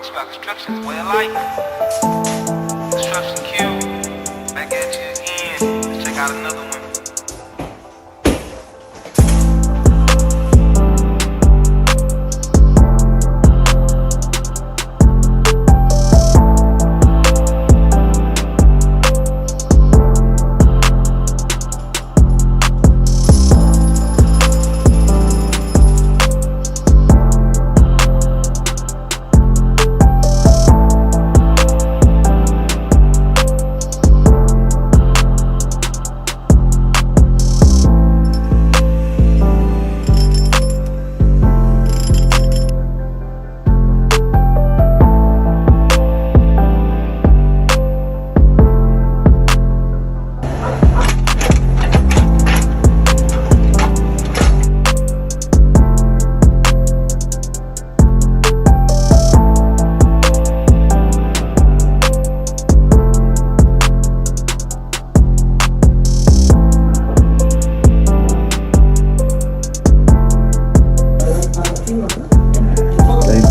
Rockstar Construction is way of life. Construction Q, back at you again. Let's check out another one.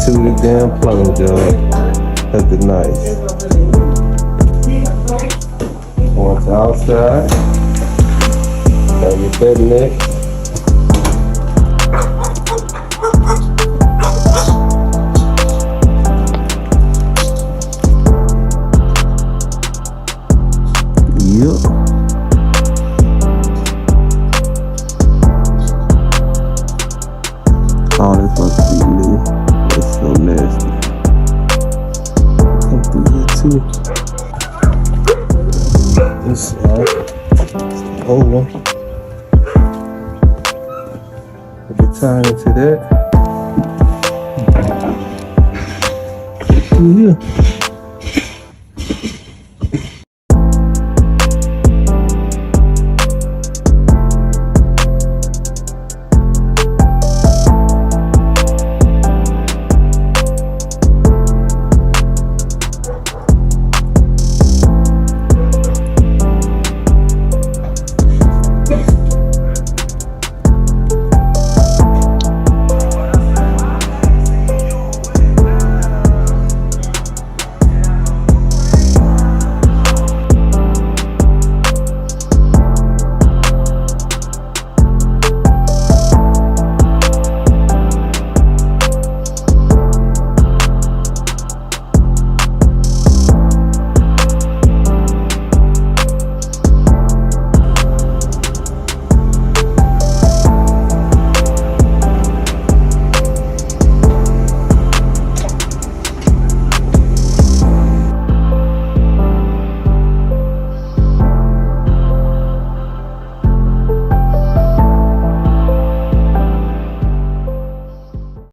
The damn plumbing job. That's it nice. Going to outside. Gotta get that next. Yup. Oh, this must be new. It's so nasty. Come through here too. This side. Over. Put the tire into that. Through here.